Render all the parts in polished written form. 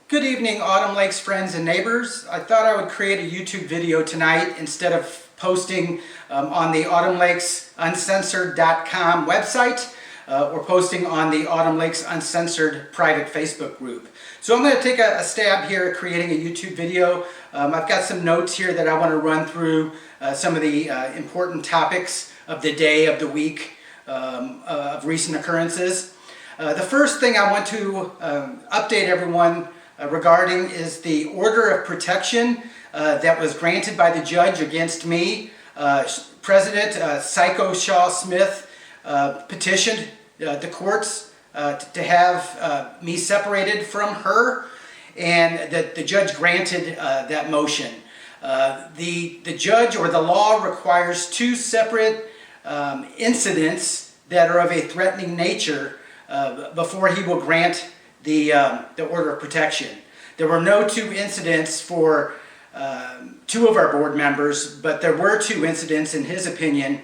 Good evening, Autumn Lakes friends and neighbors. I thought I would create a YouTube video tonight instead of posting on the autumnlakesuncensored.com website or posting on the Autumn Lakes Uncensored private Facebook group. So I'm going to take a stab here at creating a YouTube video. I've got some notes here that I want to run through some of the important topics of the day, of the week, of recent occurrences. The first thing I want to update everyone regarding is the order of protection that was granted by the judge against me. President Psycho Shaw Smith petitioned the courts to have me separated from her, and that the judge granted that motion. The judge or the law requires two separate incidents that are of a threatening nature before he will grant the order of protection. There were no two incidents for two of our board members, but there were two incidents, in his opinion,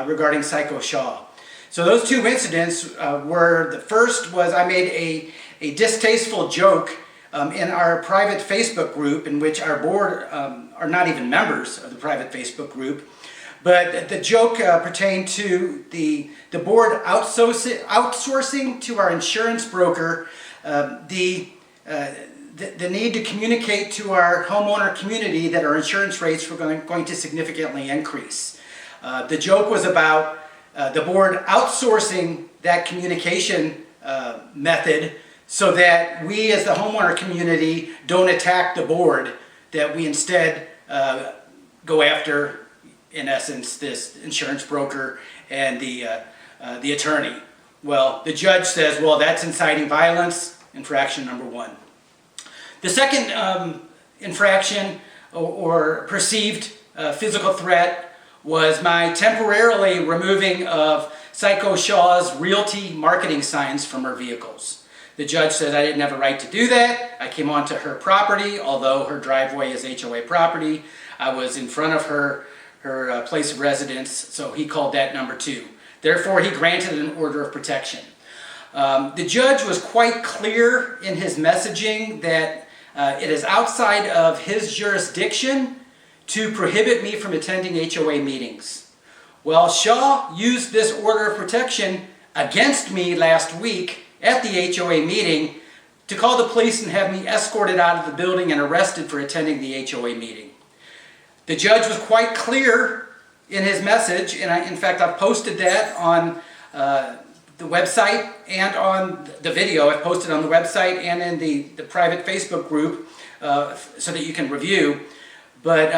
regarding Psycho Shaw. So those two incidents were, the first was I made a distasteful joke in our private Facebook group, in which our board are not even members of the private Facebook group. But the joke pertained to the board outsourcing to our insurance broker the need to communicate to our homeowner community that our insurance rates were going to significantly increase. The joke was about the board outsourcing that communication method so that we as the homeowner community don't attack the board, that we instead go after, in essence, this insurance broker and the attorney. Well, the judge says, well, that's inciting violence, infraction number one. The second infraction or perceived physical threat was my temporarily removing of Psycho Shaw's realty marketing signs from her vehicles. The judge said I didn't have a right to do that. I came onto her property, although her driveway is HOA property. I was in front of her place of residence, so he called that number two. Therefore, he granted an order of protection. The judge was quite clear in his messaging that it is outside of his jurisdiction to prohibit me from attending HOA meetings. Well, Shaw used this order of protection against me last week at the HOA meeting to call the police and have me escorted out of the building and arrested for attending the HOA meeting. The judge was quite clear in his message, and in fact I've posted that on the website and on the video. I've posted on the website and in the private Facebook group so that you can review. But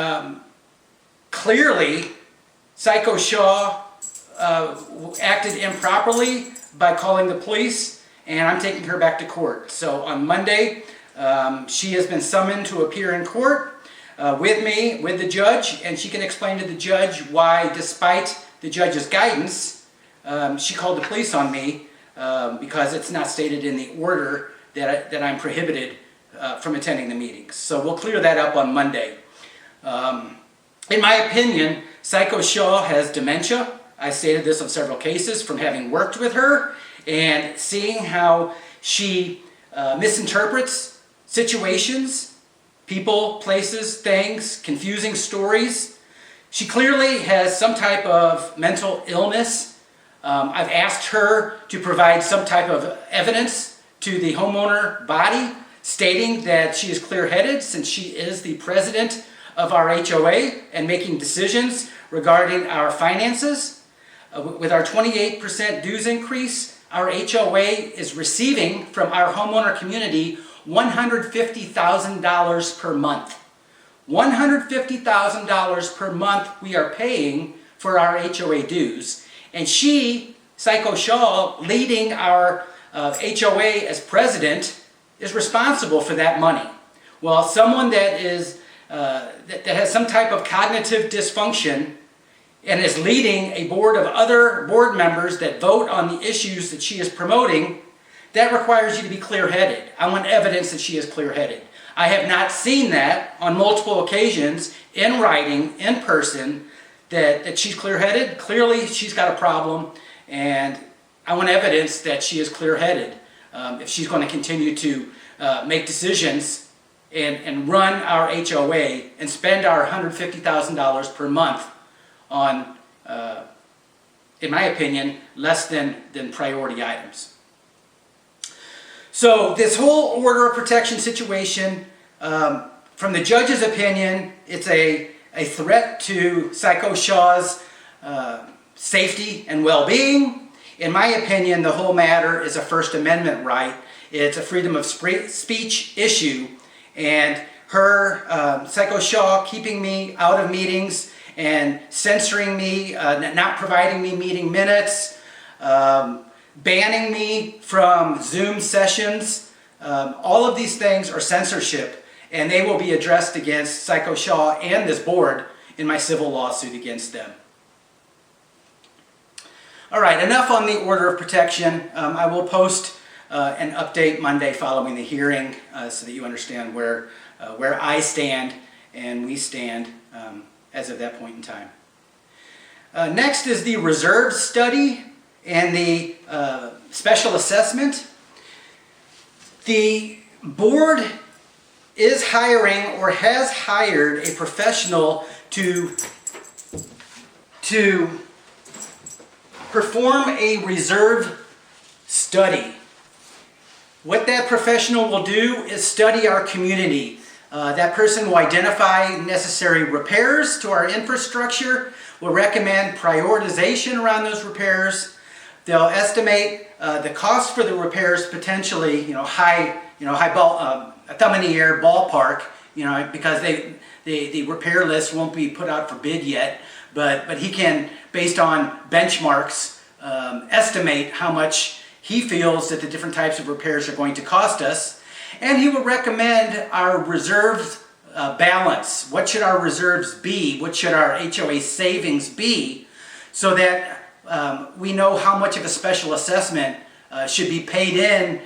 clearly Psycho Shaw acted improperly by calling the police, and I'm taking her back to court. So on Monday she has been summoned to appear in court with me, with the judge, and she can explain to the judge why, despite the judge's guidance, she called the police on me because it's not stated in the order that I'm prohibited from attending the meetings. So we'll clear that up on Monday. In my opinion, Psycho Shaw has dementia. I stated this on several cases from having worked with her and seeing how she misinterprets situations, people, places, things, confusing stories. She clearly has some type of mental illness. I've asked her to provide some type of evidence to the homeowner body stating that she is clear-headed, since she is the president of our HOA and making decisions regarding our finances. With our 28% dues increase, our HOA is receiving from our homeowner community $150,000 per month. $150,000 per month we are paying for our HOA dues. And she, Psycho Shaw, leading our HOA as president, is responsible for that money. Well, someone that is that has some type of cognitive dysfunction and is leading a board of other board members that vote on the issues that she is promoting, that requires you to be clear-headed. I want evidence that she is clear-headed. I have not seen that on multiple occasions in writing, in person, that she's clear-headed. Clearly, she's got a problem, and I want evidence that she is clear-headed. if she's going to continue to make decisions and run our HOA and spend our $150,000 per month on, in my opinion, less than priority items. So this whole order of protection situation, from the judge's opinion, it's a threat to Psycho Shaw's safety and well-being. In my opinion, the whole matter is a First Amendment right. It's a freedom of speech issue, and her, Psycho Shaw, keeping me out of meetings and censoring me, not providing me meeting minutes, banning me from Zoom sessions, all of these things are censorship, and they will be addressed against Psycho Shaw and this board in my civil lawsuit against them. All right, enough on the order of protection. I will post an update Monday following the hearing so that you understand where I stand and we stand as of that point in time. Next is the reserve study and the special assessment. The board is hiring or has hired a professional to perform a reserve study. What that professional will do is study our community. That person will identify necessary repairs to our infrastructure, will recommend prioritization around those repairs. They'll estimate the cost for the repairs, potentially, a thumb in the air ballpark, because the repair list won't be put out for bid yet, but he can, based on benchmarks, estimate how much he feels that the different types of repairs are going to cost us. And he will recommend our reserves balance. What should our reserves be? What should our HOA savings be? So that we know how much of a special assessment should be paid in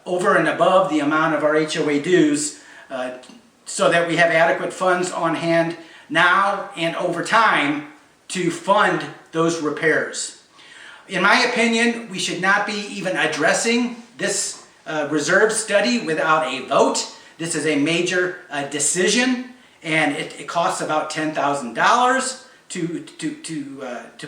over and above the amount of our HOA dues, so that we have adequate funds on hand now and over time to fund those repairs. In my opinion, we should not be even addressing this reserve study without a vote. This is a major decision, and it costs about $10,000 to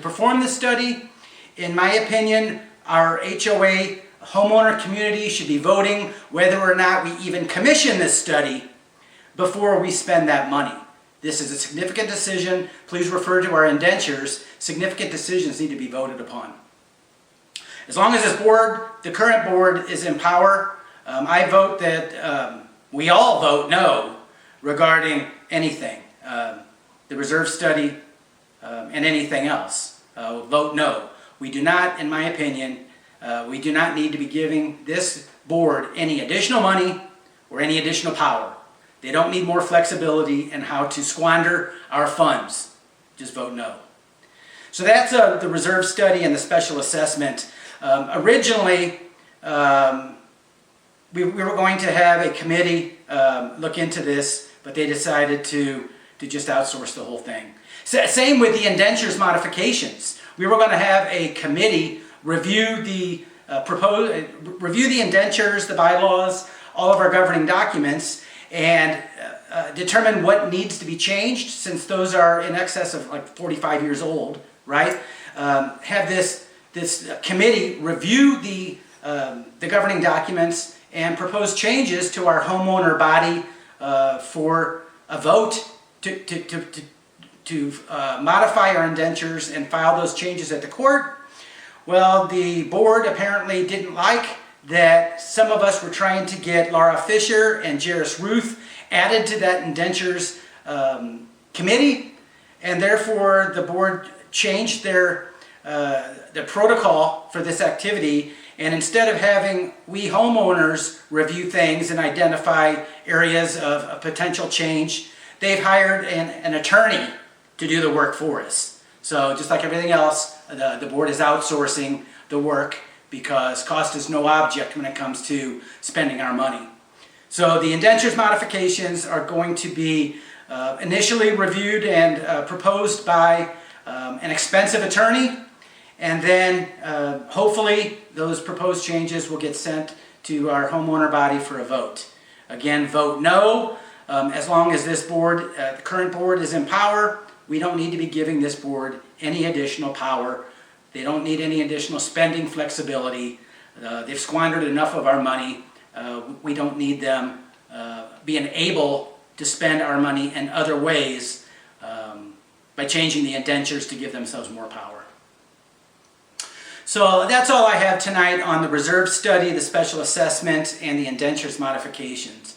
perform this study. In my opinion, our HOA homeowner community should be voting whether or not we even commission this study before we spend that money. This is a significant decision. Please refer to our indentures. Significant decisions need to be voted upon. As long as this board, the current board, is in power, I vote that we all vote no regarding anything. The reserve study and anything else. Vote no. We do not, in my opinion, we do not need to be giving this board any additional money or any additional power. They don't need more flexibility in how to squander our funds. Just vote no. So that's the reserve study and the special assessment. Originally, we were going to have a committee look into this, but they decided to just outsource the whole thing. Same with the indentures modifications. We were going to have a committee review the indentures, the bylaws, all of our governing documents, and determine what needs to be changed, since those are in excess of like 45 years old, right? Have this committee review the governing documents and propose changes to our homeowner body for a vote to modify our indentures and file those changes at the court. Well, the board apparently didn't like that some of us were trying to get Laura Fisher and Jairus Ruth added to that indentures committee, and therefore the board changed their protocol for this activity, and instead of having we homeowners review things and identify areas of potential change, they've hired an attorney to do the work for us. So just like everything else, the board is outsourcing the work because cost is no object when it comes to spending our money. So the indentures modifications are going to be initially reviewed and proposed by an expensive attorney, and then hopefully those proposed changes will get sent to our homeowner body for a vote. Again, vote no. As long as this board, the current board, is in power, we don't need to be giving this board any additional power. They don't need any additional spending flexibility. They've squandered enough of our money. We don't need them being able to spend our money in other ways by changing the indentures to give themselves more power. So that's all I have tonight on the reserve study, the special assessment, and the indentures modifications.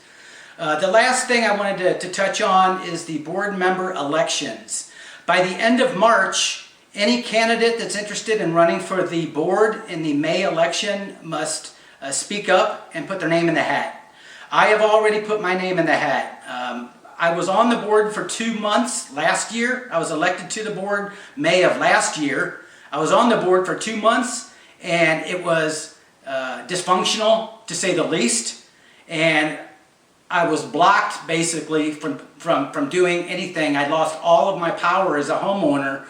The last thing I wanted to touch on is the board member elections. By the end of March, any candidate that's interested in running for the board in the May election must speak up and put their name in the hat. I have already put my name in the hat. I was on the board for 2 months last year. I was elected to the board May of last year. I was on the board for 2 months, and it was dysfunctional, to say the least. And I was blocked, basically, from doing anything. I lost all of my power as a homeowner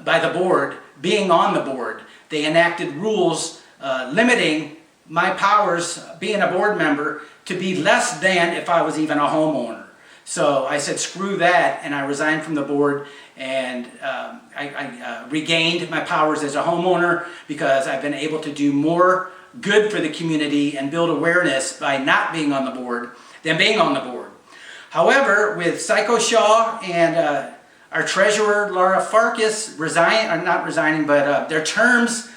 by the board, being on the board. They enacted rules limiting my powers, being a board member, to be less than if I was even a homeowner. So I said, screw that, and I resigned from the board, and I regained my powers as a homeowner because I've been able to do more good for the community and build awareness by not being on the board than being on the board. However, with Psycho Shaw and our treasurer, Laura Farkas, not resigning, but their terms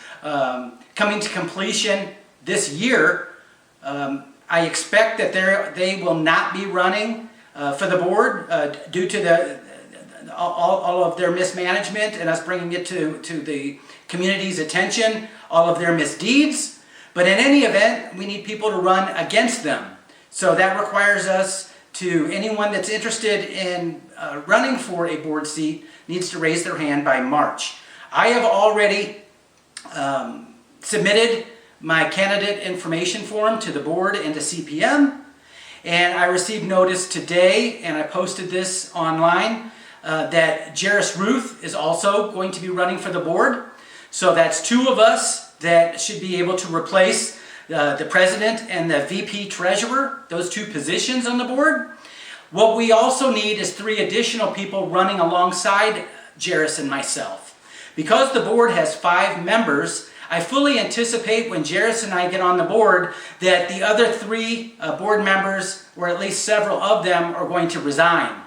coming to completion this year, I expect that they will not be running for the board due to all of their mismanagement and us bringing it to the community's attention, all of their misdeeds. But in any event, we need people to run against them. So that requires us to, anyone that's interested in running for a board seat needs to raise their hand by March. I have already submitted my candidate information form to the board and to CPM, and I received notice today, and I posted this online, that Jairus Ruth is also going to be running for the board. So that's 2 of us that should be able to replace the president and the VP treasurer, those 2 positions on the board. What we also need is 3 additional people running alongside Jairus and myself. Because the board has 5 members, I fully anticipate when Jairus and I get on the board that the other 3 board members, or at least several of them, are going to resign.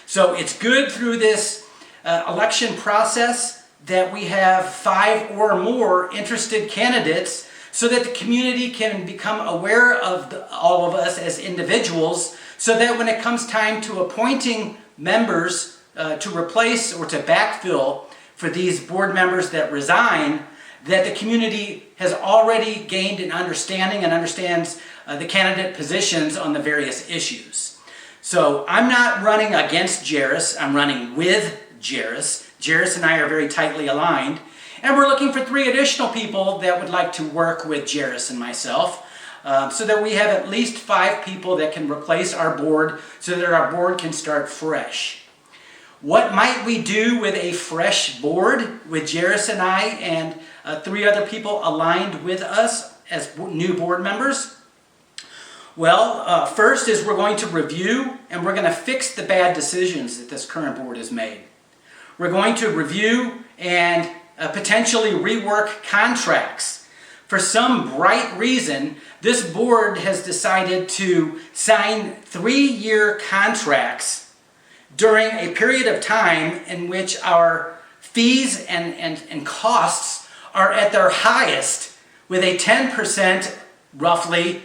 So it's good through this election process that we have 5 or more interested candidates so that the community can become aware of all of us as individuals, so that when it comes time to appointing members to replace or to backfill for these board members that resign, that the community has already gained an understanding and understands the candidate positions on the various issues. So I'm not running against Jairus, I'm running with Jairus. Jairus and I are very tightly aligned, and we're looking for 3 additional people that would like to work with Jairus and myself, so that we have at least 5 people that can replace our board so that our board can start fresh. What might we do with a fresh board with Jairus and I and 3 other people aligned with us as new board members? Well, first is we're going to review and we're going to fix the bad decisions that this current board has made. We're going to review and potentially rework contracts. For some bright reason, this board has decided to sign 3-year contracts during a period of time in which our fees and costs are at their highest, with a 10% roughly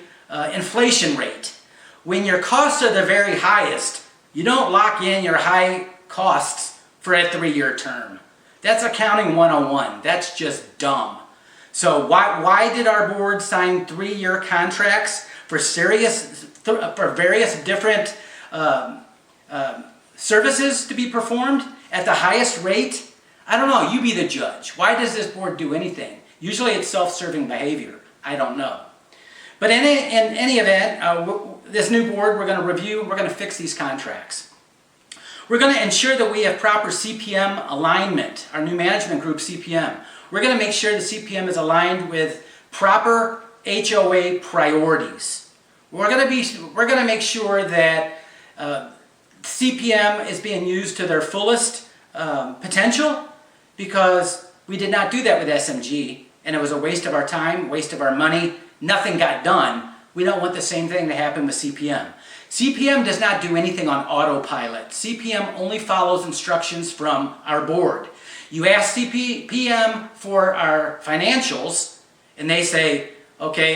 inflation rate. When your costs are the very highest, you don't lock in your high costs for a 3-year term. That's accounting 101. That's just dumb. So why did our board sign 3-year contracts for various different services to be performed at the highest rate? I don't know. You be the judge. Why does this board do anything? Usually it's self-serving behavior. I don't know. But in any event, this new board, we're going to review, we're going to fix these contracts. We're going to ensure that we have proper CPM alignment, our new management group CPM. we're going to make sure the CPM is aligned with proper HOA priorities. We're going to make sure that CPM is being used to their fullest potential, because we did not do that with SMG, and it was a waste of our time, waste of our money. Nothing got done. We don't want the same thing to happen with CPM. CPM does not do anything on autopilot. CPM only follows instructions from our board. You ask CPM for our financials, and they say, okay,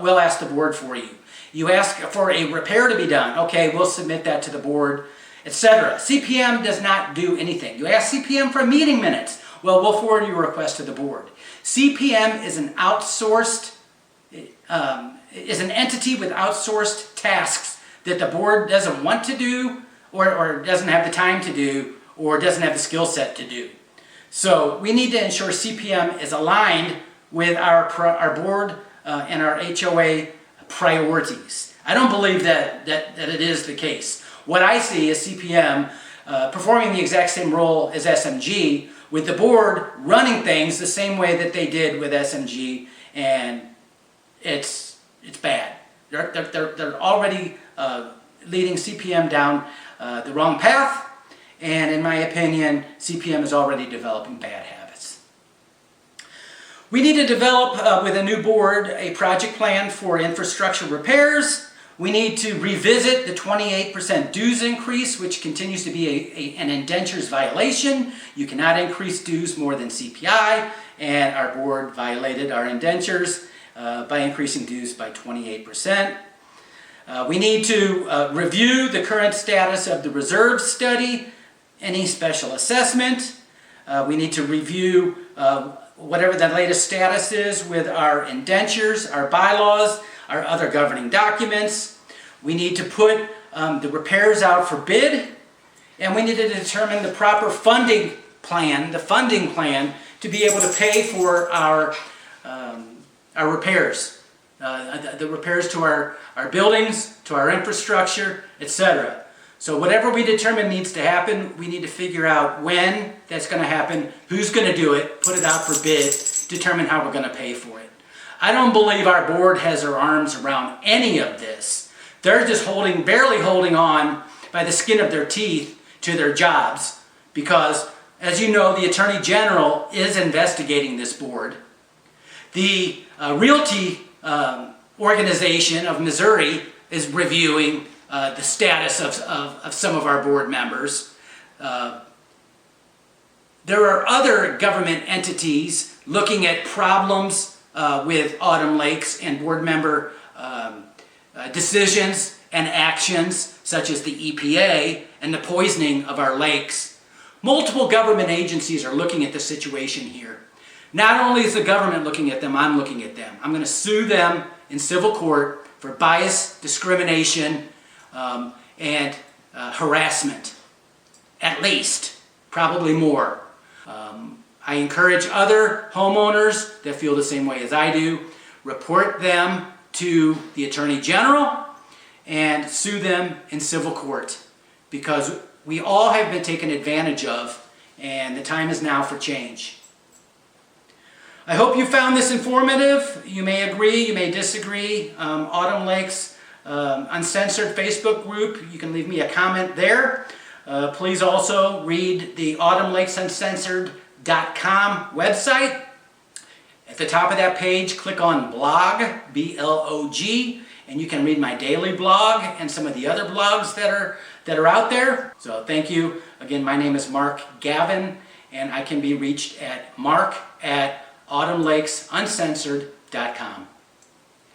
we'll ask the board for you. You ask for a repair to be done. Okay, we'll submit that to the board, etc. CPM does not do anything. You ask CPM for meeting minutes. Well, we'll forward your request to the board. CPM is an outsourced, is an entity with outsourced tasks that the board doesn't want to do, or doesn't have the time to do, or doesn't have the skill set to do. So we need to ensure CPM is aligned with our board and our HOA priorities. I don't believe that it is the case. What I see is CPM performing the exact same role as SMG, with the board running things the same way that they did with SMG, and it's bad. They're already leading CPM down the wrong path, and in my opinion, CPM is already developing bad habits. We need to develop with a new board a project plan for infrastructure repairs. We need to revisit the 28% dues increase, which continues to be an indentures violation. You cannot increase dues more than CPI, and our board violated our indentures by increasing dues by 28%. We need to review the current status of the reserve study, any special assessment. We need to review whatever the latest status is with our indentures, our bylaws, our other governing documents. We need to put the repairs out for bid, and we need to determine the proper funding plan, to be able to pay for our repairs, the repairs to our buildings, to our infrastructure, etc. So whatever we determine needs to happen, we need to figure out when that's going to happen, who's going to do it, put it out for bid, determine how we're going to pay for it. I don't believe our board has their arms around any of this. They're just barely holding on by the skin of their teeth to their jobs, because, as you know, the Attorney General is investigating this board. The Realty Organization of Missouri is reviewing the status of some of our board members. There are other government entities looking at problems with Autumn Lakes and board member decisions and actions, such as the EPA and the poisoning of our lakes. Multiple government agencies are looking at the situation here. Not only is the government looking at them, I'm looking at them. I'm going to sue them in civil court for bias, discrimination, and harassment. At least, probably more. I encourage other homeowners that feel the same way as I do, report them to the Attorney General and sue them in civil court, because we all have been taken advantage of, and the time is now for change. I hope you found this informative. You may agree, you may disagree. Autumn Lakes Uncensored Facebook group, you can leave me a comment there. Please also read the autumnlakesuncensored.com website. At the top of that page, click on blog, B-L-O-G, and you can read my daily blog and some of the other blogs that are out there. So thank you. Again, my name is Mark Gavin, and I can be reached at mark@autumnlakesuncensored.com.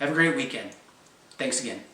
Have a great weekend. Thanks again.